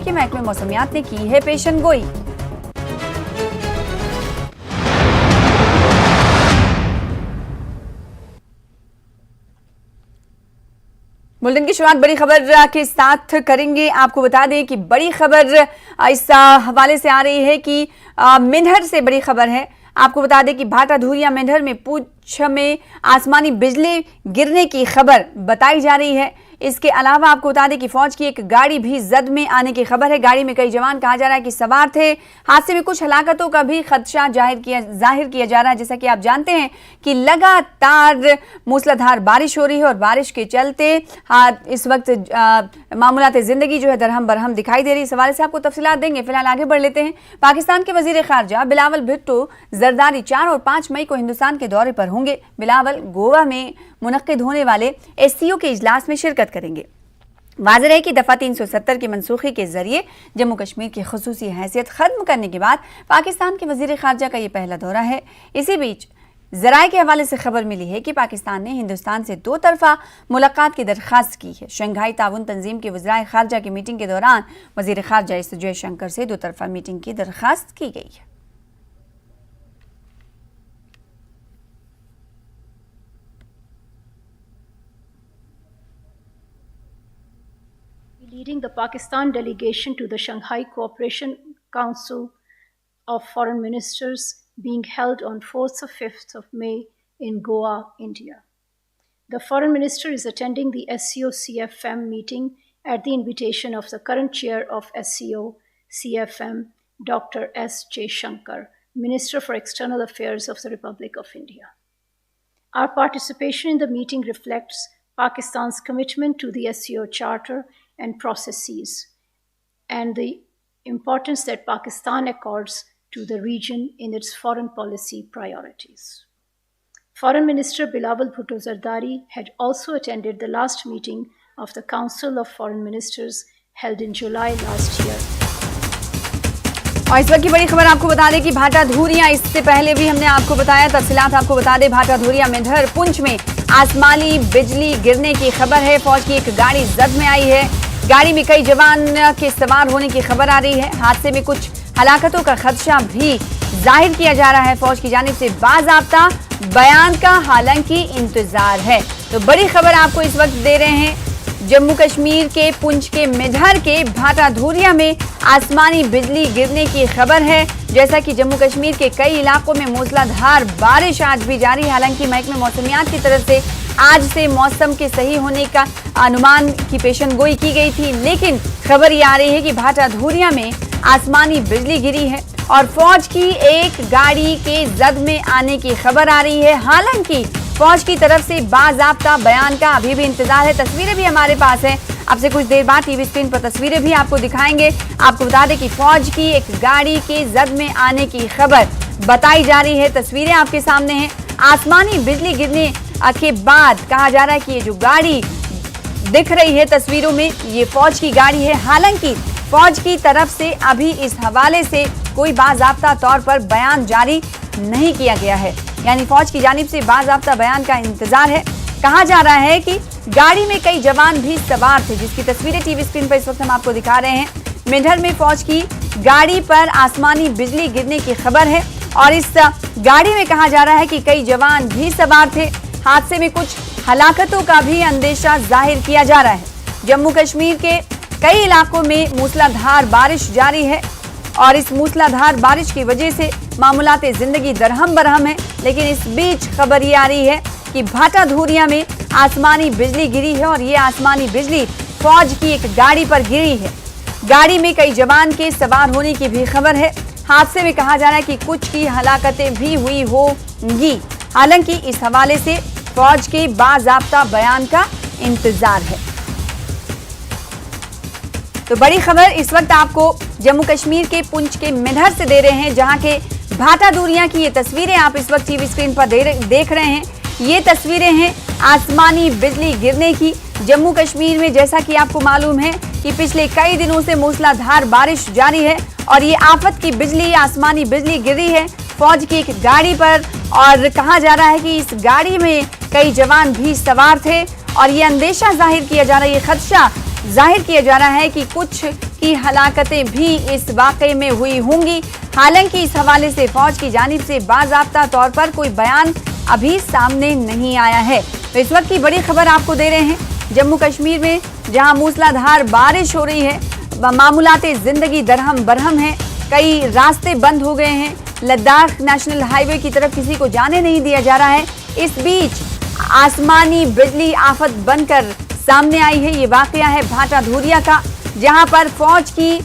के महकमे मौसमियात ने की है पेशन गोई। बुलेटिन की शुरुआत बड़ी खबर के साथ करेंगे। आपको बता दें कि बड़ी खबर इस हवाले से आ रही है कि मेंढर से बड़ी खबर है। आपको बता दें कि भाटा धूरिया मेंढर में पूंछ में आसमानी बिजली गिरने की खबर बताई जा रही है। इसके अलावा आपको बता दें कि फौज की एक गाड़ी भी जद में आने की खबर है। गाड़ी में कई जवान कहा जा रहा है कि सवार थे। हादसे में कुछ हलाकतों का भी खदशा जाहिर किया जा रहा है। जैसा कि आप जानते हैं कि लगातार मूसलाधार बारिश हो रही है और बारिश के चलते इस वक्त मामूलात जिंदगी जो है दरहम बरहम दिखाई दे रही है। इस हवाले से आपको तफसीलात देंगे। फिलहाल आगे बढ़ लेते हैं। पाकिस्तान के वजीर खारजा बिलावल भुट्टो जरदारी 4 और 5 मई को हिंदुस्तान के दौरे पर होंगे। बिलावल गोवा में मुनक्किद होने वाले SCO के इजलास में शिरकत करेंगे। वाज़ेह है कि दफ़ा 370 की मनसूखी के जरिए जम्मू कश्मीर की खुसूसी हैसियत खत्म करने के बाद पाकिस्तान के वजीर खारजा का ये पहला दौरा है। इसी बीच ज़राए के हवाले से खबर मिली है कि पाकिस्तान ने हिंदुस्तान से 2 तरफा मुलाकात की दरख्वास्त की है। शंघाई ताउन तंजीम के वज़राए खारजा की मीटिंग के दौरान वजीर खारजा एस जयशंकर से 2 तरफा मीटिंग की दरख्वास्त की गई है। Leading the Pakistan delegation to the Shanghai Cooperation Council of Foreign Ministers being held on 4th or 5th of May in Goa, India. The Foreign Minister is attending the SCO-CFM meeting at the invitation of the current chair of SCO-CFM, Dr. S. Jaishankar, Minister for External Affairs of the Republic of India. Our participation in the meeting reflects Pakistan's commitment to the SCO Charter and processes, and the importance that Pakistan accords to the region in its foreign policy priorities. Foreign Minister Bilawal Bhutto Zardari had also attended the last meeting of the Council of Foreign Ministers held in July last year. और इस वक्त की बड़ी खबर आपको बता दें कि भाटा धूरिया, इससे पहले भी हमने आपको बताया, तफसीलात आपको बता दें। भाटा धूरिया मेंढर पुंछ में आसमानी बिजली गिरने की खबर है। फौज की एक गाड़ी जद में आई है। गाड़ी में कई जवान के सवार होने की खबर आ रही है। हादसे में कुछ हलाकतों का खदशा भी जाहिर किया जा रहा है। फौज की जानिब से बाज़ाब्ता बयान का हालांकि इंतजार है। तो बड़ी खबर आपको इस वक्त दे रहे हैं। जम्मू कश्मीर के पुंछ के मेंढर के भाटा धूरिया में आसमानी बिजली गिरने की खबर है। जैसा कि जम्मू कश्मीर के कई इलाकों में मूसलाधार बारिश आज भी जारी है। हालांकि महकमे मौसमियात की तरफ से आज से मौसम के सही होने का अनुमान की पेशन गोई की गई थी, लेकिन खबर ये आ रही है कि भाटा धूरिया में आसमानी बिजली गिरी है और फौज की एक गाड़ी के जद में आने की खबर आ रही है। हालांकि फौज की तरफ से बाज़ाब्ता बयान का अभी भी इंतजार है। तस्वीरें भी हमारे पास हैं। आपसे कुछ देर बाद टीवी स्क्रीन पर तस्वीरें भी आपको दिखाएंगे। आपको बता दें कि फौज की एक गाड़ी के जद में आने की खबर बताई जा रही है। तस्वीरें आपके सामने हैं। आसमानी बिजली गिरने के बाद कहा जा रहा है कि ये जो गाड़ी दिख रही है तस्वीरों में, ये फौज की गाड़ी है। हालांकि फौज की तरफ से अभी इस हवाले से कोई बाज़ाब्ता तौर पर बयान जारी नहीं किया गया है, यानी फौज की जानिब से बाज़ाब्ता बयान का इंतजार है। कहा जा रहा है कि गाड़ी में कई जवान भी सवार थे, जिसकी तस्वीरें टीवी स्क्रीन पर इस वक्त हम आपको दिखा रहे हैं। मेंढर में फौज की गाड़ी पर आसमानी बिजली गिरने की खबर है और इस गाड़ी में कहा जा रहा है कि कई जवान भी सवार थे। हादसे में कुछ हलाकतों का भी अंदेशा जाहिर किया जा रहा है। जम्मू कश्मीर के कई इलाकों में मूसलाधार बारिश जारी है और इस मूसलाधार बारिश की वजह से मामूलात जिंदगी दरहम बरहम है। लेकिन इस बीच खबर ये आ रही है कि भाटा धूरिया में आसमानी बिजली गिरी है और ये आसमानी बिजली फौज की एक गाड़ी पर गिरी है। गाड़ी में कई जवान के सवार होने की भी खबर है। हादसे में कहा जा रहा है कि कुछ की हलाकतें भी हुई होंगी। हालांकि इस हवाले से फौज के बाज़ाब्ता बयान का इंतजार है। तो बड़ी खबर इस वक्त आपको जम्मू कश्मीर के पुंछ के मेंढर से दे रहे हैं, जहां के भाटा धूरिया की ये तस्वीरें आप इस वक्त टीवी स्क्रीन पर देख रहे हैं। ये तस्वीरें हैं आसमानी बिजली गिरने की। जम्मू कश्मीर में जैसा कि आपको मालूम है कि पिछले कई दिनों से मूसलाधार बारिश जारी है और ये आफत की बिजली, आसमानी बिजली गिरी है फौज की एक गाड़ी पर। और कहा जा रहा है कि इस गाड़ी में कई जवान भी सवार थे और ये अंदेशा जाहिर किया जा रहा है, ये खदशा जाहिर किया जा रहा है कि कुछ की हलाकतें भी इस वाकये में हुई होंगी। हालांकि इस हवाले से फौज की जानिब से बाज़ाब्ता तौर पर कोई बयान अभी सामने नहीं आया है। तो इस वक्त की बड़ी खबर आपको दे रहे हैं। जम्मू कश्मीर में जहां मूसलाधार बारिश हो रही है, मामूलाते जिंदगी दरहम बरहम है, कई रास्ते बंद हो गए हैं, लद्दाख नेशनल हाईवे की तरफ किसी को जाने नहीं दिया जा रहा है। इस बीच आसमानी बिजली आफत बनकर सामने आई है। ये वाकया है भाटा धूरिया का, जहां पर फौज की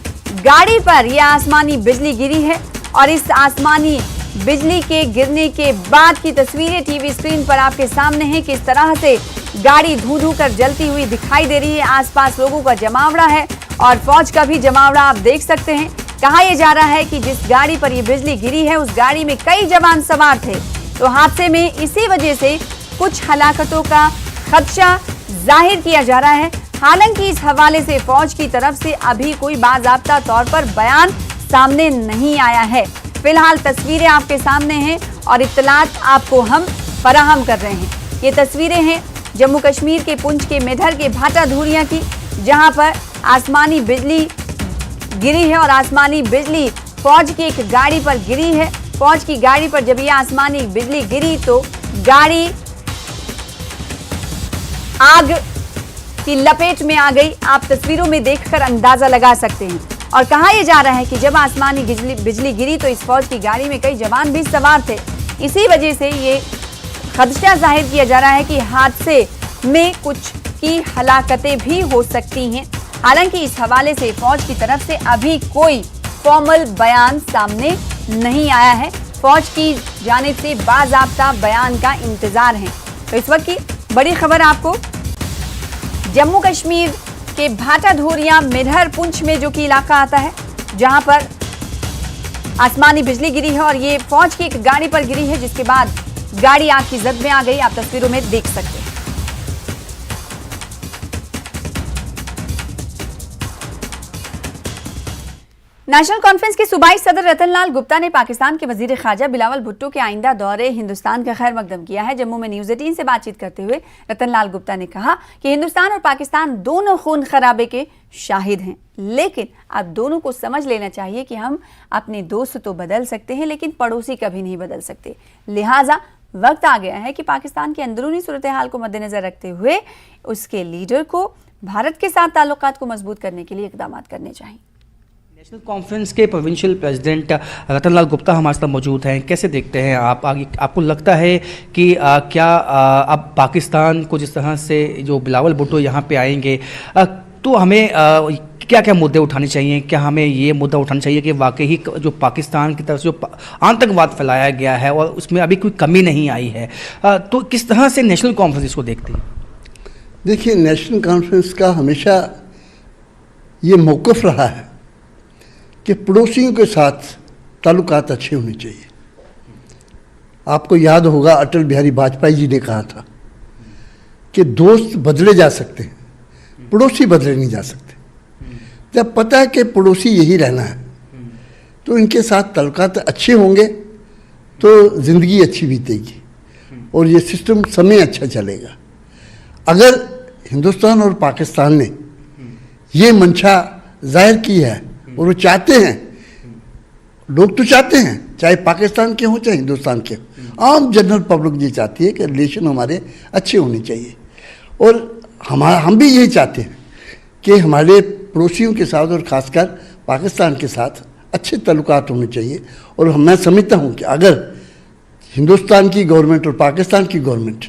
गाड़ी पर यह आसमानी बिजली गिरी है और इस आसमानी बिजली के गिरने के बाद की तस्वीरें टीवी स्क्रीन पर आपके सामने हैं। किस तरह से गाड़ी धू धू कर जलती हुई दिखाई दे रही है। आसपास लोगों का जमावड़ा है और फौज का भी जमावड़ा आप देख सकते हैं। कहा यह जा रहा है कि जिस गाड़ी पर यह बिजली गिरी है उस गाड़ी में कई जवान सवार थे। तो हादसे में इसी वजह से कुछ हलाकतों का खदशा जाहिर किया जा रहा है। हालांकि इस हवाले से फौज की तरफ से अभी कोई बाज़ाब्ता तौर पर बयान सामने नहीं आया है। फिलहाल तस्वीरें आपके सामने हैं और इत्तलात आपको हम फराहम कर रहे हैं। ये तस्वीरें हैं जम्मू कश्मीर के पुंछ के मेधर के भाटा धूरिया की, जहां पर आसमानी बिजली गिरी है और आसमानी बिजली फौज की एक गाड़ी पर गिरी है। फौज की गाड़ी पर जब ये आसमानी बिजली गिरी तो गाड़ी आग की लपेट में आ गई। आप तस्वीरों में देखकर अंदाजा लगा सकते हैं। और कहा यह जा रहा है कि जब आसमानी बिजली गिरी तो इस फौज की गाड़ी में कई जवान भी सवार थे। इसी वजह से ये खदशा जाहिर किया जा रहा है कि हादसे में कुछ की हलाकतें भी हो सकती हैं। हालांकि इस हवाले से फौज की तरफ से अभी कोई फॉर्मल बयान सामने नहीं आया है। फौज की जानिब से बाज़ाब्ता बयान का इंतजार है। तो इस वक्त की बड़ी खबर आपको जम्मू कश्मीर के भाटा धूरिया मेधर पुंछ में जो कि इलाका आता है, जहां पर आसमानी बिजली गिरी है और ये फौज की एक गाड़ी पर गिरी है, जिसके बाद गाड़ी आग की जद में आ गई। आप तस्वीरों में देख सकते हैं। नेशनल कॉन्फ्रेंस के सूबाई सदर रतन लाल गुप्ता ने पाकिस्तान के वजीर खारजा बिलावल भुट्टो के आइंदा दौरे हिंदुस्तान का खैर मकदम किया है। जम्मू में न्यूज़ 18 से बातचीत करते हुए रतन लाल गुप्ता ने कहा कि हिंदुस्तान और पाकिस्तान दोनों खून खराबे के शाहिद हैं, लेकिन अब दोनों को समझ लेना चाहिए कि हम अपने दोस्त तो बदल सकते हैं लेकिन पड़ोसी कभी नहीं बदल सकते। लिहाजा वक्त आ गया है कि पाकिस्तान की अंदरूनी सूरत हाल को मद्देनजर रखते हुए उसके लीडर को भारत के साथ ताल्लुकात को मजबूत करने के लिए इकदाम करने चाहिए। नेशनल कॉन्फ्रेंस के प्रोविंशियल प्रेसिडेंट रतन लाल गुप्ता हमारे साथ मौजूद हैं। कैसे देखते हैं आप आगे, आपको लगता है कि क्या अब पाकिस्तान को जिस तरह से जो बिलावल भुट्टो यहाँ पे आएंगे तो हमें क्या क्या मुद्दे उठाने चाहिए? क्या हमें ये मुद्दा उठाना चाहिए कि वाकई जो पाकिस्तान की तरफ से जो आतंकवाद फैलाया गया है और उसमें अभी कोई कमी नहीं आई है, तो किस तरह से नेशनल कॉन्फ्रेंस इसको देखते हैं? देखिए, नेशनल कॉन्फ्रेंस का हमेशा ये मौक़िफ़ रहा है कि पड़ोसियों के साथ ताल्लुकात अच्छे होने चाहिए। आपको याद होगा अटल बिहारी वाजपेयी जी ने कहा था कि दोस्त बदले जा सकते हैं, पड़ोसी बदले नहीं जा सकते। जब पता है कि पड़ोसी यही रहना है तो इनके साथ ताल्लुकात अच्छे होंगे तो ज़िंदगी अच्छी बीतेगी और ये सिस्टम समय अच्छा चलेगा। अगर हिंदुस्तान और पाकिस्तान ने ये मंशा जाहिर की है और वो चाहते हैं, लोग तो चाहते हैं, चाहे पाकिस्तान के हों चाहे हिंदुस्तान के हों, आम जनरल पब्लिक ये चाहती है कि रिलेशन हमारे अच्छे होने चाहिए। और हम भी यही चाहते हैं कि हमारे पड़ोसियों के साथ और ख़ासकर पाकिस्तान के साथ अच्छे ताल्लुकात होने चाहिए। और मैं समझता हूँ कि अगर हिंदुस्तान की गवर्नमेंट और पाकिस्तान की गवर्नमेंट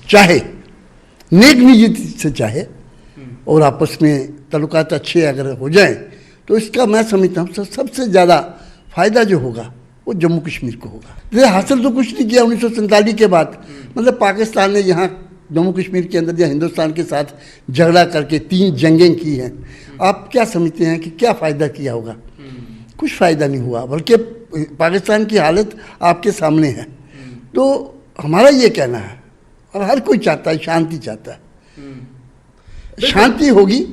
चाहे, नेक नीयत से चाहे और आपस में ताल्लुकात अच्छे अगर हो जाएं तो इसका मैं समझता हूँ सबसे ज़्यादा फ़ायदा जो होगा वो जम्मू कश्मीर को होगा। ये हासिल तो कुछ नहीं किया 1947 के बाद, मतलब पाकिस्तान ने यहाँ जम्मू कश्मीर के अंदर या हिंदुस्तान के साथ झगड़ा करके 3 जंगें की हैं। आप क्या समझते हैं कि क्या फ़ायदा किया होगा? कुछ फ़ायदा नहीं हुआ, बल्कि पाकिस्तान की हालत आपके सामने है। तो हमारा ये कहना है और हर कोई चाहता है, शांति चाहता है। शांति होगी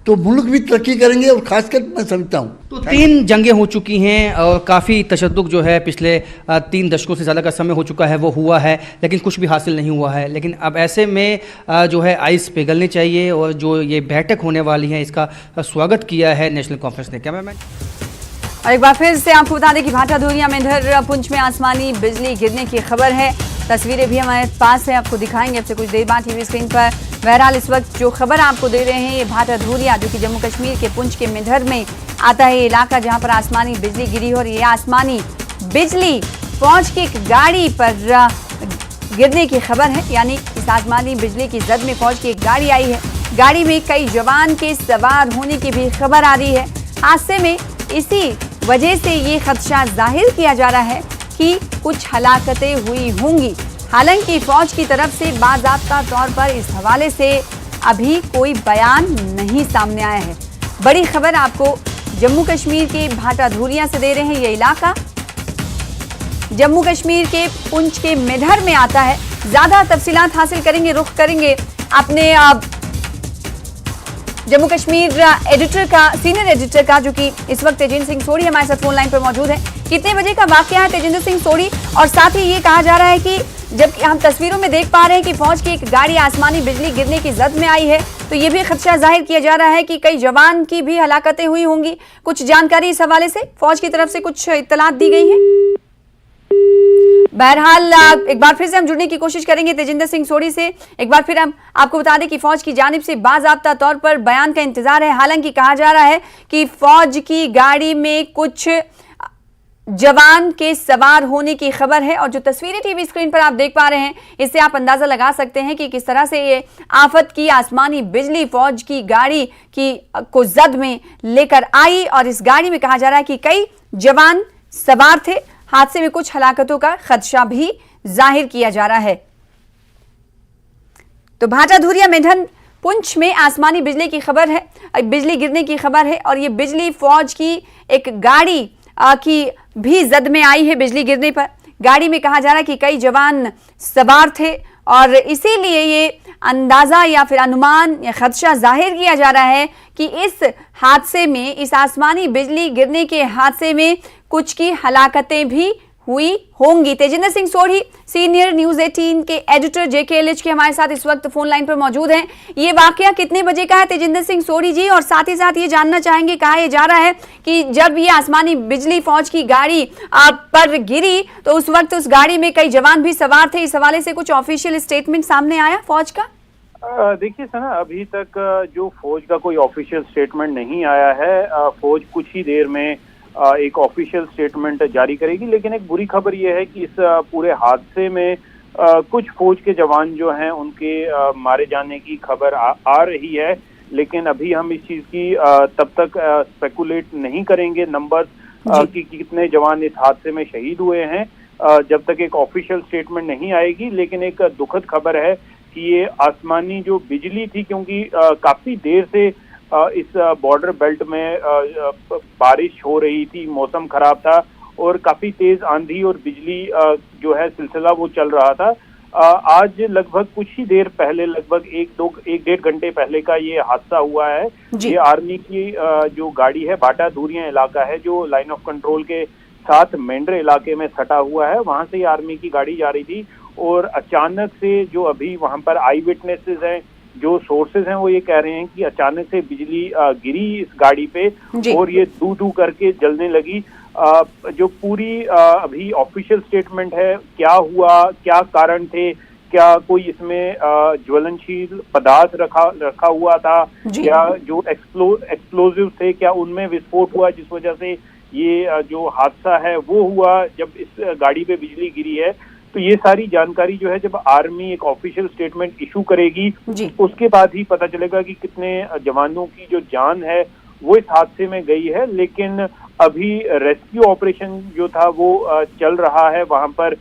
तो मुल्क भी तरक्की करेंगे। और खासकर मैं समझता हूँ तो 3 जंगें हो चुकी हैं और काफ़ी तशद्दुद जो है पिछले 3 दशकों से ज़्यादा का समय हो चुका है वो हुआ है, लेकिन कुछ भी हासिल नहीं हुआ है। लेकिन अब ऐसे में जो है आइस पिघलनी चाहिए और जो ये बैठक होने वाली है इसका स्वागत किया है नेशनल कॉन्फ्रेंस ने। कैमरामैन और एक बार फिर से आपको बता दें कि भाटा धूरिया मेंढर पुंछ में आसमानी बिजली गिरने की खबर है। तस्वीरें भी हमारे पास है, आपको दिखाएंगे आपसे कुछ देर बाद टीवी स्क्रीन पर। बहरहाल इस वक्त जो खबर आपको दे रहे हैं ये भाटा धूरिया जो कि जम्मू कश्मीर के पुंछ के मेंढर में आता है, ये इलाका जहां पर आसमानी बिजली गिरी और ये आसमानी बिजली फौज की एक गाड़ी पर गिरने की खबर है। यानी इस आसमानी बिजली की जद में फौज की एक गाड़ी आई है। गाड़ी में कई जवान के सवार होने की भी खबर आ रही है। हादसे में इसी वजह से ये खदशा जाहिर किया जा रहा है कि कुछ हलाकतें हुई होंगी। हालांकि फौज की तरफ से बाज़ाब्ता तौर पर इस हवाले से अभी कोई बयान नहीं सामने आया है। बड़ी खबर आपको जम्मू कश्मीर के भाटा धूरिया से दे रहे हैं। ये इलाका जम्मू कश्मीर के पुंछ के मेंढर में आता है। ज्यादा तफसीलात हासिल करेंगे, रुख करेंगे अपने जम्मू कश्मीर एडिटर का, सीनियर एडिटर का, जो कि इस वक्त तेजिंदर सिंह सोढ़ी हमारे साथ फोन लाइन पर मौजूद है। कितने बजे का वाकया है तेजिंदर सिंह सोढ़ी? और साथ ही ये कहा जा रहा है कि जबकि हम तस्वीरों में देख पा रहे हैं कि फौज की एक गाड़ी आसमानी बिजली गिरने की जद में आई है, तो ये भी खदशा जाहिर किया जा रहा है कि कई जवान की भी हलाकतें हुई होंगी। कुछ जानकारी इस हवाले से फौज की तरफ से कुछ इत्तलात दी गई है? बहरहाल एक बार फिर से हम जुड़ने की कोशिश करेंगे तेजिंदर सिंह सोढ़ी से। एक बार फिर हम आपको बता दें कि फौज की जानिब से बाज़ाब्ता तौर पर बयान का इंतजार है। हालांकि कहा जा रहा है कि फौज की गाड़ी में कुछ जवान के सवार होने की खबर है। और जो तस्वीरें टीवी स्क्रीन पर आप देख पा रहे हैं इससे आप अंदाजा लगा सकते हैं कि किस तरह से ये आफत की आसमानी बिजली फौज की गाड़ी को जद में लेकर आई। और इस गाड़ी में कहा जा रहा है कि कई जवान सवार थे। हादसे में कुछ हलाकतों का खदशा भी जाहिर किया जा रहा है। तो भाटा धूरिया मेंढर पुंछ में आसमानी बिजली की खबर है, बिजली गिरने की खबर है। और ये बिजली फौज की एक गाड़ी की भी जद में आई है। बिजली गिरने पर गाड़ी में कहा जा रहा है कि कई जवान सवार थे और इसीलिए ये अंदाजा या फिर अनुमान या खदशा जाहिर किया जा रहा है कि इस हादसे में, इस आसमानी बिजली गिरने के हादसे में कुछ की हलाकतें भी हुई होंगी। तेजिंदर सिंह सोढ़ी सीनियर न्यूज़ 18 के एडिटर JKLH के हमारे साथ इस वक्त फोन लाइन पर मौजूद हैं। ये वाकया कितने बजे का है तेजिंदर सिंह सोढ़ी जी? और साथ ही साथ ये जानना चाहेंगे, कहा यह जा रहा है कि जब ये आसमानी बिजली फौज की गाड़ी पर गिरी तो उस वक्त उस गाड़ी में कई जवान भी सवार थे। इस हवाले से कुछ ऑफिशियल स्टेटमेंट सामने आया फौज का? देखिए सना, अभी तक जो फौज का कोई ऑफिशियल स्टेटमेंट नहीं आया है। फौज कुछ ही देर में एक ऑफिशियल स्टेटमेंट जारी करेगी। लेकिन एक बुरी खबर यह है कि इस पूरे हादसे में कुछ फौज के जवान जो हैं उनके मारे जाने की खबर आ रही है। लेकिन अभी हम इस चीज़ की तब तक स्पेकुलेट नहीं करेंगे नंबर कि कितने जवान इस हादसे में शहीद हुए हैं जब तक एक ऑफिशियल स्टेटमेंट नहीं आएगी। लेकिन एक दुखद खबर है कि ये आसमानी जो बिजली थी, क्योंकि काफ़ी देर से इस बॉर्डर बेल्ट में बारिश हो रही थी, मौसम खराब था और काफ़ी तेज़ आंधी और बिजली जो है सिलसिला वो चल रहा था। आज लगभग कुछ ही देर पहले, लगभग एक डेढ़ घंटे पहले का ये हादसा हुआ है। ये आर्मी की जो गाड़ी है, भाटा धूरिया इलाका है जो लाइन ऑफ कंट्रोल के साथ मेंढर इलाके में सटा हुआ है, वहाँ से आर्मी की गाड़ी जा रही थी और अचानक से जो अभी वहाँ पर आई विटनेसेस हैं, जो सोर्सेज हैं, वो ये कह रहे हैं कि अचानक से बिजली गिरी इस गाड़ी पे और ये दू करके जलने लगी। जो पूरी अभी ऑफिशियल स्टेटमेंट है, क्या हुआ, क्या कारण थे, क्या कोई इसमें ज्वलनशील पदार्थ रखा हुआ था, क्या जो एक्सप्लोजिव थे क्या उनमें विस्फोट हुआ जिस वजह से ये जो हादसा है वो हुआ जब इस गाड़ी पे बिजली गिरी है। तो ये सारी जानकारी जो है जब आर्मी एक ऑफिशियल स्टेटमेंट इशू करेगी उसके बाद ही पता चलेगा कि कितने जवानों की जो जान है वो इस हादसे में गई है। लेकिन अभी रेस्क्यू ऑपरेशन जो था वो चल रहा है। वहां पर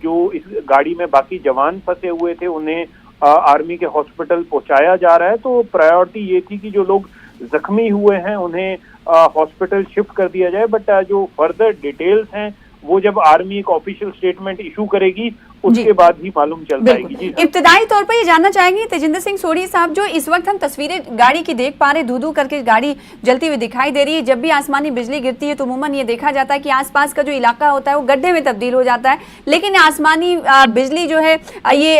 जो इस गाड़ी में बाकी जवान फंसे हुए थे उन्हें आर्मी के हॉस्पिटल पहुंचाया जा रहा है। तो प्रायोरिटी ये थी कि जो लोग जख्मी हुए हैं उन्हें हॉस्पिटल शिफ्ट कर दिया जाए। बट जो फर्दर डिटेल्स हैं वो जब आर्मी एक ऑफिशियल स्टेटमेंट इशू करेगी उसके बाद ही मालूम चल पाएगी। जी इब्तदाई तौर पर ये जानना चाहेंगे तेजिंदर सिंह सोढ़ी साहब, जो इस वक्त हम तस्वीरें गाड़ी की देख पा रहे, धू करके गाड़ी जलती हुई दिखाई दे रही है। जब भी आसमानी बिजली गिरती है तो अमूमन ये देखा जाता है कि आसपास का जो इलाका होता है वो गड्ढे में तब्दील हो जाता है, लेकिन आसमानी बिजली जो है ये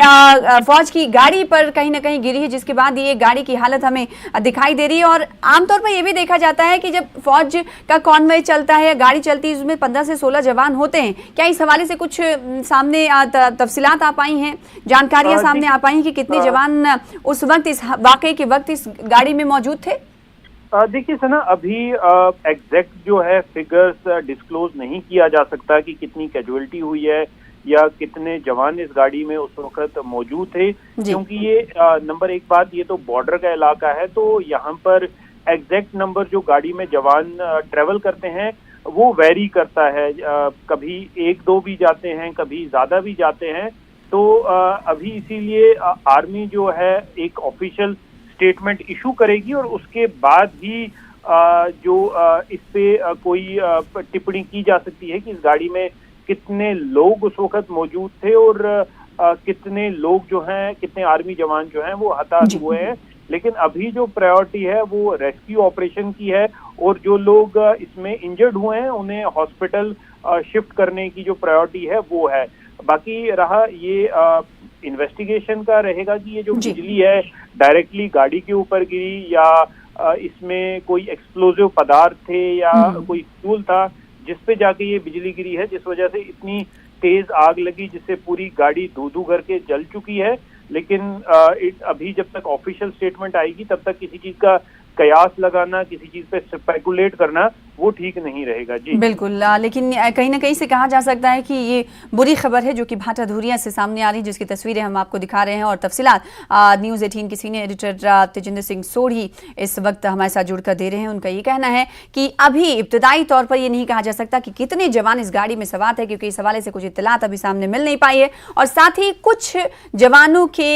फौज की गाड़ी पर कहीं ना कहीं गिरी है, जिसके बाद ये गाड़ी की हालत हमें दिखाई दे रही है। और आमतौर पर यह भी देखा जाता है कि जब फौज का कॉन्वॉय चलता है या गाड़ी चलती है उसमें 15 से 16 जवान होते हैं। क्या इस हवाले से कुछ सामने तफसीलात आ पाई हैं, जानकारियां सामने आ पाई हैं कि कितने जवान उस वक्त इस वाकये के वक्त इस गाड़ी में मौजूद थे? देखिए सना, अभी एग्जैक्ट जो है फिगर्स डिस्क्लोज नहीं किया जा सकता कि कितनी कैजुअलिटी हुई है या कितने जवान इस गाड़ी में उस वक्त मौजूद थे, क्योंकि ये नंबर एक बात, ये तो बॉर्डर का इलाका है, तो यहाँ पर एग्जैक्ट नंबर जो गाड़ी में जवान ट्रेवल करते हैं वो वेरी करता है। कभी 1-2 भी जाते हैं, कभी ज्यादा भी जाते हैं। तो अभी इसीलिए आर्मी जो है एक ऑफिशियल स्टेटमेंट इशू करेगी और उसके बाद ही जो इस पे कोई टिप्पणी की जा सकती है कि इस गाड़ी में कितने लोग उस वक्त मौजूद थे और कितने लोग जो हैं, कितने आर्मी जवान जो हैं वो हताहत हुए हैं। लेकिन अभी जो प्रायोरिटी है वो रेस्क्यू ऑपरेशन की है और जो लोग इसमें इंजर्ड हुए हैं उन्हें हॉस्पिटल शिफ्ट करने की जो प्रायोरिटी है वो है। बाकी रहा ये इन्वेस्टिगेशन का रहेगा कि ये जो बिजली है डायरेक्टली गाड़ी के ऊपर गिरी या इसमें कोई एक्सप्लोजिव पदार्थ थे या कोई फ्यूल था जिसपे जाके ये बिजली गिरी है, जिस वजह से इतनी तेज आग लगी जिससे पूरी गाड़ी धू करके जल चुकी है। लेकिन अभी जब तक ऑफिशियल स्टेटमेंट आएगी तब तक किसी चीज का कयास लगाना, किसी चीज पे स्पेकुलेट करना वो ठीक नहीं रहेगा। जी बिल्कुल, लेकिन कहीं ना कहीं से कहा जा सकता है कि ये बुरी खबर है जो कि भाटा धूरिया से सामने आ रही, जिसकी तस्वीरें हम आपको दिखा रहे हैं और तफसीलात न्यूज़ 18 के सीनियर एडिटर तेजिंदर सिंह सोढ़ी इस वक्त हमारे साथ जुड़कर दे रहे हैं। उनका ये कहना है कि अभी इब्तदाई तौर पर ये नहीं कहा जा सकता कि कितने जवान इस गाड़ी में सवार थे, क्योंकि इस हवाले से कुछ इत्तलात अभी सामने मिल नहीं पाई है। और साथ ही कुछ जवानों के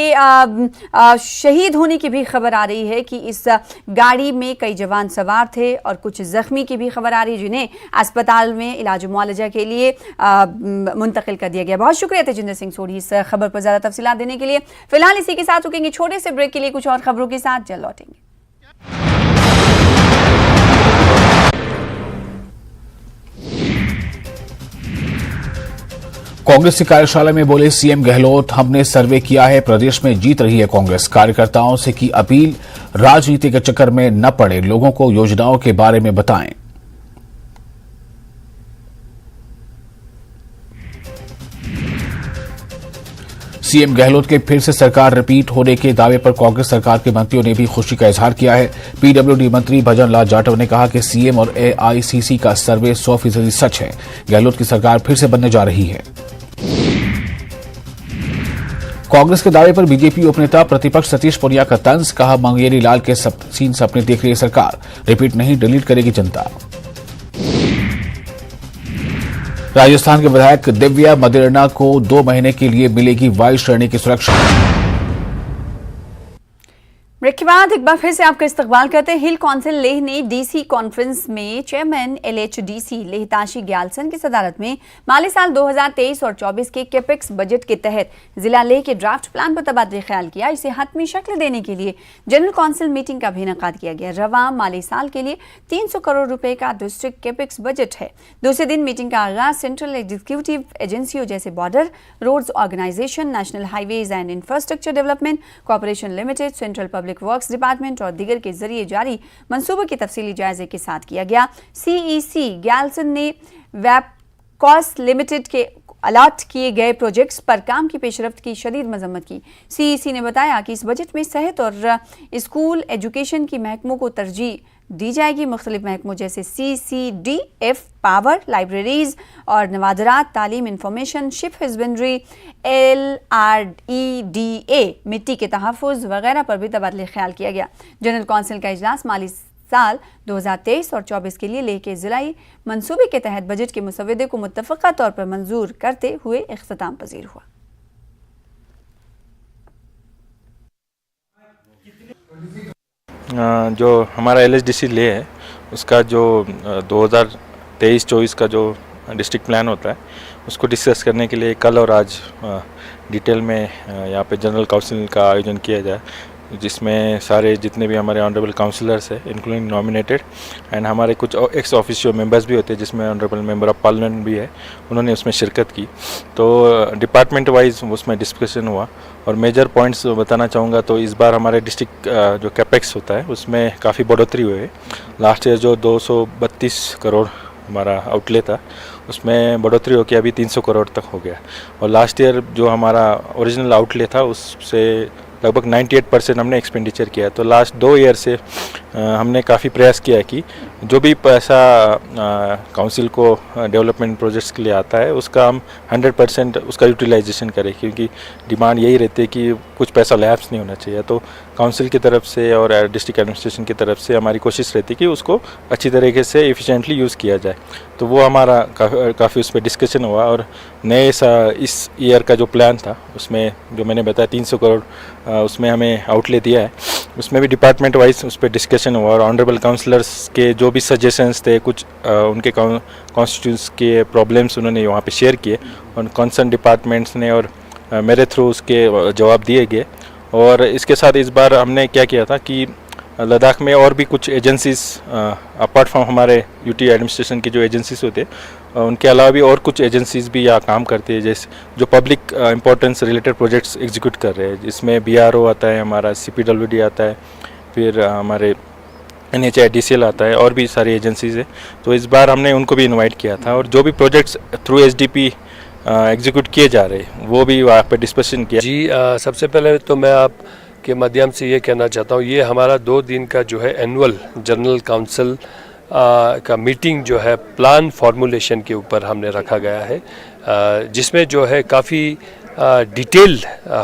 शहीद होने की भी खबर आ रही है कि इस गाड़ी में कई जवान सवार थे और कुछ जख्मी की भी खबर आ रही है जिन्हें अस्पताल में इलाज मुआलजा के लिए मुंतकिल कर दिया गया। बहुत शुक्रिया तेजिंदर सिंह सोढ़ी इस खबर पर ज्यादा तफसीलात देने के लिए। फिलहाल इसी के साथ रुकेंगे छोटे से ब्रेक के लिए, कुछ और खबरों के साथ जल्द लौटेंगे। कांग्रेस की कार्यशाला में बोले सीएम गहलोत, हमने सर्वे किया है, प्रदेश में जीत रही है कांग्रेस। कार्यकर्ताओं से की अपील, राजनीति के चक्कर में न पड़े, लोगों को योजनाओं के बारे में बताएं। सीएम गहलोत के फिर से सरकार रिपीट होने के दावे पर कांग्रेस सरकार के मंत्रियों ने भी खुशी का इजहार किया है। पीडब्ल्यूडी मंत्री भजन लाल जाटव ने कहा कि सीएम और एआईसीसी का सर्वे 100% सच है। गहलोत की सरकार फिर से बनने जा रही है। कांग्रेस के दावे पर बीजेपी उपनेता प्रतिपक्ष सतीश पुनिया का तंज, कहा मंगेरी लाल के सीन सपने देख रही है सरकार, रिपीट नहीं डिलीट करेगी जनता। राजस्थान के विधायक दिव्या मदेरणा को 2 महीने के लिए मिलेगी वायु श्रेणी की सुरक्षा। ब्रेक के बाद एक बार फिर से आपका इस्तकबाल करते हैं। हिल काउंसिल लेह ने डीसी कॉन्फ्रेंस में चेयरमैन एलएचडीसी लेह ताशी ग्यालसन की सदारत में माली साल 2023 और 24 के कैपेक्स बजट के तहत जिला लेह के ड्राफ्ट प्लान पर तबादला ख्याल किया। इसे हतमी शक्ल देने के लिए जनरल काउंसिल मीटिंग का भी इनेकाद किया गया। रवा माली साल के लिए 300 करोड़ रुपए का डिस्ट्रिक्ट कैपेक्स बजट है। दूसरे दिन मीटिंग का आगाज सेंट्रल एग्जीक्यूटिव एजेंसियों जैसे border roads organisation, national highways and infrastructure development corporation limited, central public works department और दीगर के जरिए जारी मंसूबों के तफसीली जायजे के साथ किया गया। सीईसी ग्यालसन ने वेबकॉस लिमिटेड के अलॉट किए गए प्रोजेक्ट्स पर काम की पेशरफ्त की शदीद मजम्मत की। सीईसी ने बताया कि इस बजट में सेहत और स्कूल एजुकेशन की महकमों को तरजीह दी जाएगी। मुख्तलिफ महकमों जैसे CCDF, पावर, लाइब्रेरीज और नवादरात, तालीम, इंफॉर्मेशन, शिप हस्बेंड्री, LREDA, मिट्टी के तहफ़्फ़ुज़ वगैरह पर भी तबादला ख्याल किया गया। जनरल काउंसिल का इजलास माली साल 2023 और 24 के लिए लेह के ज़िलाई मंसूबे के तहत बजट के मुसवदे को मुत्तफ़क़ा तौर पर मंजूर करते हुए इख्तिताम पजीर हुआ। जो हमारा LHDC ले है उसका जो 2023-24 का जो डिस्ट्रिक्ट प्लान होता है उसको डिस्कस करने के लिए कल और आज डिटेल में यहाँ पे जनरल काउंसिल का आयोजन किया जाए, जिसमें सारे जितने भी हमारे ऑनरेबल काउंसलर्स हैं इंक्लूडिंग नॉमिनेटेड एंड हमारे कुछ एक्स ऑफिशियो मेंबर्स भी होते हैं, जिसमें ऑनरेबल मेंबर ऑफ पार्लियामेंट भी है, उन्होंने उसमें शिरकत की। तो डिपार्टमेंट वाइज उसमें डिस्कशन हुआ और मेजर पॉइंट्स बताना चाहूँगा तो इस बार हमारे डिस्ट्रिक्ट जो कैपेक्स होता है उसमें काफ़ी बढ़ोतरी हुई है। लास्ट ईयर जो 232 करोड़ हमारा आउटले था उसमें बढ़ोतरी होकर अभी 300 करोड़ तक हो गया, और लास्ट ईयर जो हमारा ओरिजिनल आउटले था उससे लगभग 98% हमने एक्सपेंडिचर किया। तो लास्ट 2 ईयर से हमने काफ़ी प्रयास किया कि जो भी पैसा काउंसिल को डेवलपमेंट प्रोजेक्ट्स के लिए आता है उसका हम 100% उसका यूटिलाइजेशन करें, क्योंकि डिमांड यही रहती है कि कुछ पैसा लैप्स नहीं होना चाहिए। तो काउंसिल की तरफ से और डिस्ट्रिक्ट एडमिनिस्ट्रेशन की तरफ से हमारी कोशिश रहती है कि उसको अच्छी तरीके से एफिशिएंटली यूज़ किया जाए। तो वो हमारा काफ़ी उस पर डिस्कशन हुआ, और नए इस ईयर का जो प्लान था उसमें जो मैंने बताया 300 करोड़ उसमें हमें आउटले दिया है, उसमें भी डिपार्टमेंट वाइज उस पर डिस्कशन हुआ और ऑनरेबल काउंसलर्स के जो भी सजेशंस थे, कुछ उनके कॉन्स्टिट्यूंस के प्रॉब्लम्स उन्होंने वहाँ पे शेयर किए और कंसर्न डिपार्टमेंट्स ने और मेरे थ्रू उसके जवाब दिए गए। और इसके साथ इस बार हमने क्या किया था कि लद्दाख में और भी कुछ एजेंसीज अपार्ट फ्रॉम हमारे यूटी एडमिनिस्ट्रेशन की जो एजेंसीज होते हैं उनके अलावा भी और कुछ एजेंसीज भी यहाँ काम करती है, जैसे जो public importance related projects execute कर रहे हैं, जिसमें BRO आता है, हमारा CPWD आता है, फिर हमारे NHIDCL आता है, और भी सारी एजेंसीज है। तो इस बार हमने उनको भी इनवाइट किया था और जो भी प्रोजेक्ट्स थ्रू SDP एग्जीक्यूट किए जा रहे हैं वो भी वहाँ पर डिस्कशन किया। जी सबसे पहले तो मैं आप के माध्यम से ये कहना चाहता हूँ, ये हमारा 2 दिन का जो है एनुअल जनरल काउंसिल का मीटिंग जो है प्लान फॉर्मुलेशन के ऊपर हमने रखा गया है, जिसमें जो है काफ़ी डिटेल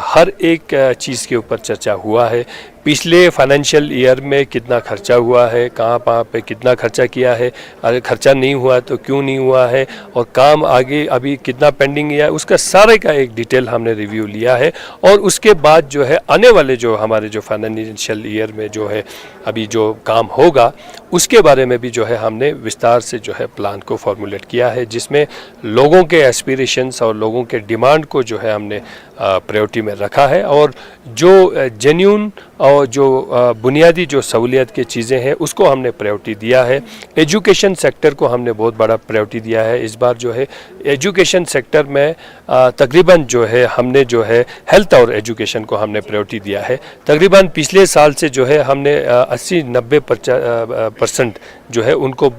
हर एक चीज़ के ऊपर चर्चा हुआ है। पिछले फाइनेंशियल ईयर में कितना खर्चा हुआ है, कहाँ पे कितना खर्चा किया है, अगर खर्चा नहीं हुआ तो क्यों नहीं हुआ है, और काम आगे अभी कितना पेंडिंग है, उसका सारे का एक डिटेल हमने रिव्यू लिया है। और उसके बाद जो है आने वाले जो हमारे जो फाइनेंशियल ईयर में जो है अभी जो काम होगा उसके बारे में भी जो है हमने विस्तार से जो है प्लान को फॉर्मुलेट किया है, जिसमें लोगों के एस्पिरेशंस और लोगों के डिमांड को जो है हमने प्रायोरिटी में रखा है, और जो जेन्यून और जो बुनियादी जो सहूलियत की चीज़ें हैं उसको हमने प्रायोरिटी दिया है। एजुकेशन सेक्टर को हमने बहुत बड़ा प्रायोरिटी दिया है। इस बार जो है एजुकेशन सेक्टर में तकरीबन जो है हमने जो है हेल्थ और एजुकेशन को हमने प्रायोरिटी दिया है। तकरीबन पिछले साल से जो है हमने 80-90% जो है उनको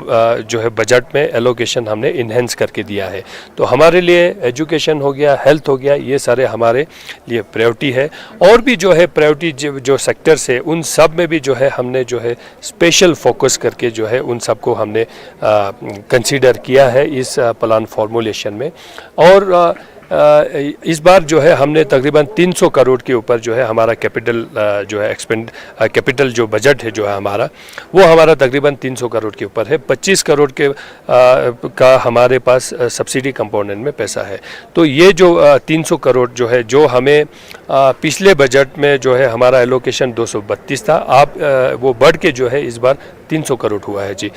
जो है बजट में एलोकेशन हमने इन्हेंस करके दिया है। तो हमारे लिए एजुकेशन हो गया, हेल्थ हो गया, ये सारे हमारे लिए प्रायोरिटी है। और भी जो है प्रायोरिटी जो सेक्टर्स है उन सब में भी जो है हमने जो है स्पेशल फोकस करके जो है उन सब को हमने कंसीडर किया है इस प्लान फॉर्मुलेशन में। और इस बार जो है हमने तकरीबन 300 करोड़ के ऊपर जो है हमारा कैपिटल जो है कैपिटल जो बजट है जो है हमारा वो हमारा तकरीबन 300 करोड़ के ऊपर है। 25 करोड़ के का हमारे पास सब्सिडी कंपोनेंट में पैसा है। तो ये जो 300 करोड़ जो है जो हमें पिछले बजट में जो है हमारा एलोकेशन 232 था, वो बढ़ के जो है इस बार 300 करोड़ हुआ है जी।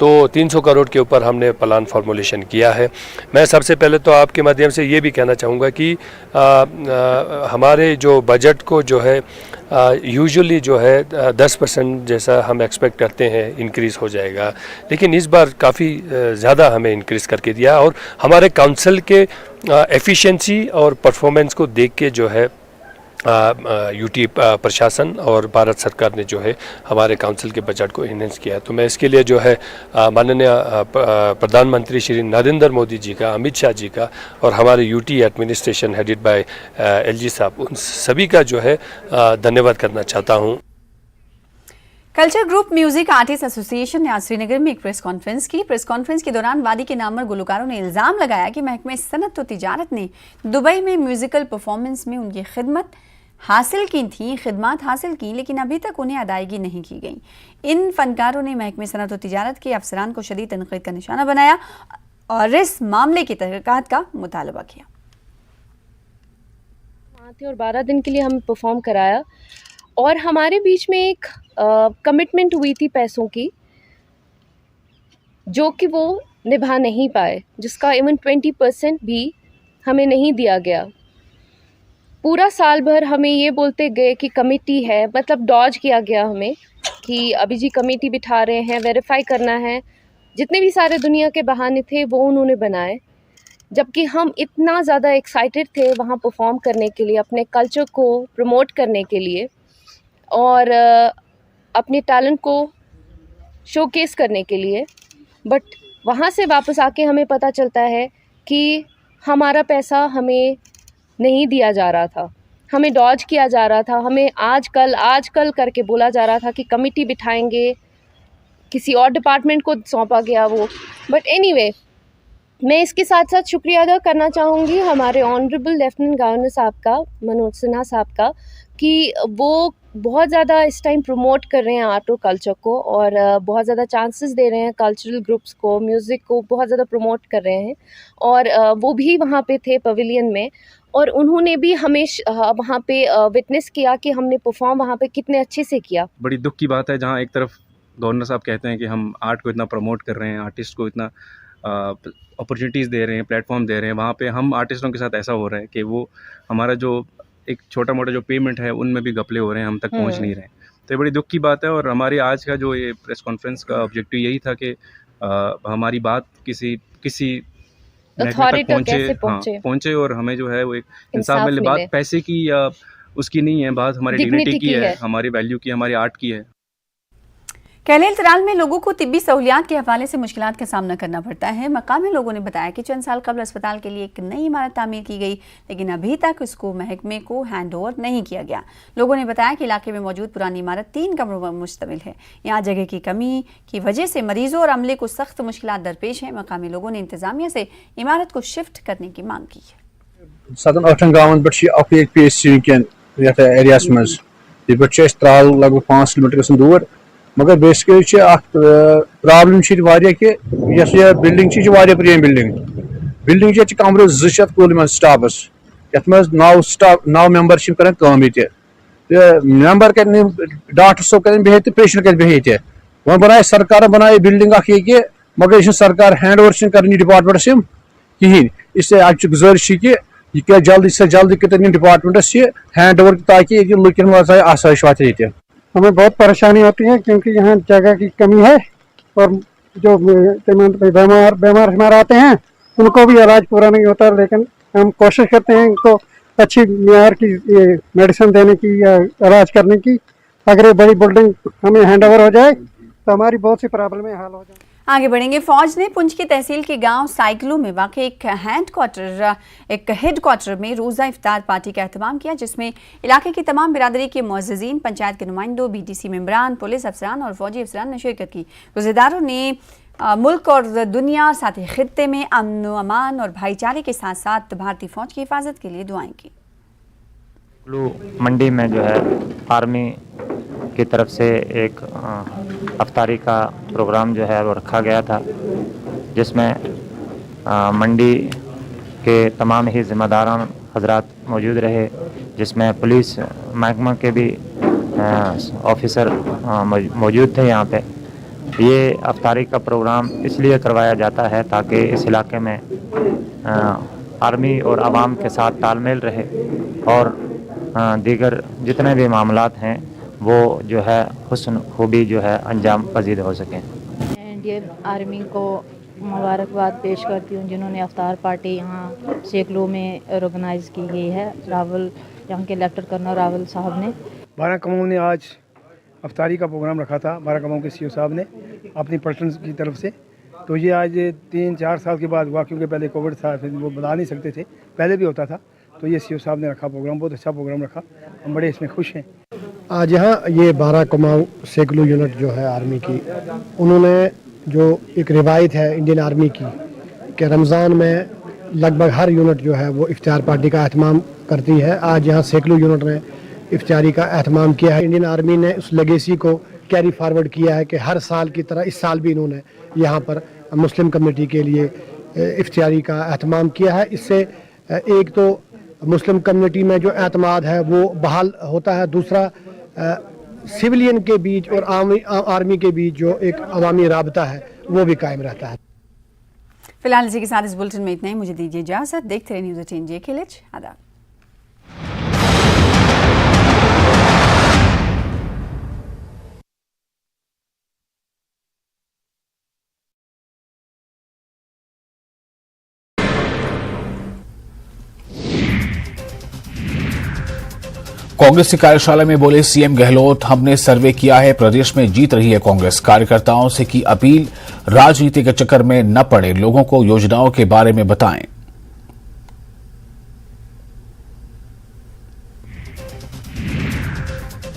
तो 300 करोड़ के ऊपर हमने प्लान फॉर्मुलेशन किया है। मैं सबसे पहले तो आपके माध्यम से ये भी कहना चाहूँगा कि हमारे जो बजट को जो है यूजुअली जो है 10% जैसा हम एक्सपेक्ट करते हैं इंक्रीज़ हो जाएगा, लेकिन इस बार काफ़ी ज़्यादा हमें इंक्रीज़ करके दिया। और हमारे काउंसिल के एफिशिएंसी और परफॉर्मेंस को देख के जो है यूटी प्रशासन और भारत सरकार ने जो है हमारे काउंसिल के बजट को इन्हेंस किया। तो मैं इसके लिए जो है माननीय प्रधानमंत्री श्री नरेंद्र मोदी जी का, अमित शाह जी का और हमारे UT administration headed by LG साहब, उन सभी का जो है धन्यवाद करना चाहता हूँ। Culture group music artist association ने आज श्रीनगर में एक प्रेस कॉन्फ्रेंस की। प्रेस कॉन्फ्रेंस के दौरान वादी के नामवर गुलकारों ने इल्जाम लगाया कि महकमे सनत व तिजारत ने दुबई में म्यूजिकल परफॉर्मेंस में उनकी खिदमत हासिल की, लेकिन अभी तक उन्हें अदायगी नहीं की गई। इन फनकारों ने महकमे सनत व तिजारत के अफसरान को शदीद तनकीद का निशाना बनाया और इस मामले की तहकीकात का मुतालबा किया। और 12 दिन के लिए हमें परफॉर्म कराया और हमारे बीच में एक कमिटमेंट हुई थी पैसों की, जो कि वो निभा नहीं पाए, जिसका इवन 20% भी हमें नहीं दिया गया। पूरा साल भर हमें ये बोलते गए कि कमेटी है, मतलब डॉज किया गया हमें कि अभी जी कमेटी बिठा रहे हैं, वेरीफाई करना है, जितने भी सारे दुनिया के बहाने थे वो उन्होंने बनाए। जबकि हम इतना ज़्यादा एक्साइटेड थे वहाँ परफॉर्म करने के लिए, अपने कल्चर को प्रमोट करने के लिए और अपने टैलेंट को शोकेस करने के लिए, बट वहाँ से वापस आके हमें पता चलता है कि हमारा पैसा हमें नहीं दिया जा रहा था, हमें डॉज किया जा रहा था, हमें आजकल करके बोला जा रहा था कि कमेटी बिठाएंगे, किसी और डिपार्टमेंट को सौंपा गया वो। बट एनीवे, मैं इसके साथ साथ शुक्रिया अदा करना चाहूँगी हमारे ऑनरेबल लेफ्टिनेंट गवर्नर साहब का, मनोज सिन्हा साहब का, कि वो बहुत ज़्यादा इस टाइम प्रमोट कर रहे हैं आर्ट और कल्चर को और बहुत ज़्यादा चांसेस दे रहे हैं कल्चरल ग्रुप्स को, म्यूज़िक को बहुत ज़्यादा प्रमोट कर रहे हैं। और वो भी वहाँ पे थे पवेलियन में और उन्होंने भी हमें वहाँ पे विटनेस किया कि हमने परफॉर्म वहाँ पे कितने अच्छे से किया। बड़ी दुख की बात है जहाँ एक तरफ गवर्नर साहब कहते हैं कि हम आर्ट को इतना प्रमोट कर रहे हैं, आर्टिस्ट को इतना अपॉर्चुनिटीज़ दे रहे हैं, प्लेटफॉर्म दे रहे हैं, वहाँ पे हम आर्टिस्टों के साथ ऐसा हो रहा है कि वो हमारा जो एक छोटा मोटा जो पेमेंट है उनमें भी घपले हो रहे हैं, हम तक पहुँच नहीं रहे हैं। तो ये बड़ी दुख की बात है और हमारी आज का जो ये प्रेस कॉन्फ्रेंस का ऑब्जेक्टिव यही था कि हमारी बात किसी पहुँचे और हमें जो है वो एक इंसाफ मिले। बात पैसे की या उसकी नहीं है, बात हमारी डिग्निटी की है, हमारी वैल्यू की, हमारी आर्ट की है। कैलेल तराल में लोगों को तिब्बी सहूलियात के हवाले से मुश्किलात का सामना करना पड़ता है। मकामी लोगों ने बताया कि चंद साल कबल अस्पताल के लिए एक नई इमारत तामीर की गई, लेकिन अभी तक उसको महकमे को हैंड ओवर नहीं किया गया। लोगों ने बताया कि इलाके में मौजूद पुरानी इमारत 3 कमरों पर मुश्तमिल है। यहाँ जगह की कमी की वजह से मरीजों और अमले को सख्त मुश्किलात दरपेश हैं। मकामी लोगों ने इंतजामिया से इमारत को शिफ्ट करने की मांग की है। मगर बेसिकली प्रॉब्लम कि यह बिल्डिंग प्रेम बिल्डिंग कमर 200 कुल स्टाफस ये 9 मेंबर कर काम ये मेंबर कर डॉक्टर सब कर बिहित तो पेशेंट कर बिहित वो बनाए सरकार बनाए बिल्डिंग ये मगर यह सरकार हैंड ओवर कर डिपार्टमेंटस कहें। इससे आज गुजारिश कि यह क्या जल्दी से जल्दी कर डिपार्टमेंटस ये हैंड ओवर ताकि लुकन आसाइश वाते। हमें बहुत परेशानी होती है क्योंकि यहाँ जगह की कमी है और जो बीमार हमारे आते हैं उनको भी इलाज पूरा नहीं होता, लेकिन हम कोशिश करते हैं इनको अच्छी मियार की मेडिसिन देने की या इलाज करने की। अगर ये बड़ी बिल्डिंग हमें हैंड ओवर हो जाए तो हमारी बहुत सी प्रॉब्लमें हल हो जाए। आगे बढ़ेंगे। फौज ने पुंछ की तहसील के गांव साइकिलों में वाक़ एक हेडक्वार्टर में रोज़ा इफ्तार पार्टी का एहतमाम किया, जिसमें इलाके की तमाम बिरादरी के मुअज़्ज़िज़ीन, पंचायत के नुमाइंदों, BTC मेंबरान, पुलिस अफसरान और फौजी अफसरान ने शिरकत की। रोज़ेदारों ने मुल्क और दुनिया साथ ही खित्ते में अमन व अमान और भाईचारे के साथ साथ भारतीय फौज की हिफाजत के लिए दुआएं की। मंडी में जो है आर्मी की तरफ से एक अफ्तारी का प्रोग्राम जो है वो रखा गया था, जिसमें मंडी के तमाम ही ज़िम्मेदारान हजरात मौजूद रहे, जिसमें पुलिस महकमा के भी ऑफिसर मौजूद थे। यहाँ पे ये अफ्तारी का प्रोग्राम इसलिए करवाया जाता है ताकि इस इलाके में आर्मी और आवाम के साथ तालमेल रहे और दीगर जितने भी मामलात हैं वो जो है हुस्न खूबी जो है अंजाम पजीद हो सकें। इंडियन आर्मी को मुबारकबाद पेश करती हूँ जिन्होंने अफ्तार पार्टी यहाँ सेकलों में ऑर्गेनाइज़ की गई है। रावल यहाँ के लेफ्टिनेंट कर्नल रावल साहब ने 12 कमाऊँ ने आज अफ्तारी का प्रोग्राम रखा था। 12 कमाऊँ के CO साहब ने अपनी पलटन की तरफ से, तो ये आज 3-4 साल के बाद हुआ, क्योंकि पहले कोविड था, फिर वो बता नहीं सकते थे, पहले भी होता था, तो ये CO साहब ने रखा प्रोग्राम, बहुत अच्छा प्रोग्राम रखा, हम बड़े इसमें खुश हैं। आज यहाँ ये 12 कमाऊ सेकलू यूनिट जो है आर्मी की, उन्होंने जो एक रिवायत है इंडियन आर्मी की कि रमज़ान में लगभग हर यूनिट जो है वो इफ्तार पार्टी का एहतमाम करती है। आज यहाँ सेकलू यूनिट ने इफ्तारी का एहतमाम किया है। इंडियन आर्मी ने उस लेगेसी को कैरी फारवर्ड किया है कि हर साल की तरह इस साल भी इन्होंने यहाँ पर मुस्लिम कम्युनिटी के लिए इफ्तारी का एहतमाम किया है। इससे एक तो मुस्लिम कम्युनिटी में जो एतमाद है वो बहाल होता है, दूसरा सिविलियन के बीच और आर्मी के बीच जो एक अवामी राबता है वो भी कायम रहता है। फिलहाल इसी के साथ इस बुलेटिन में इतना ही। मुझे दीजिए इजाजत। देखते रहिए न्यूज़ 18 JK। आदाब। कांग्रेस की कार्यशाला में बोले सीएम गहलोत, हमने सर्वे किया है, प्रदेश में जीत रही है कांग्रेस। कार्यकर्ताओं से की अपील, राजनीति के चक्कर में न पड़े, लोगों को योजनाओं के बारे में बताएं।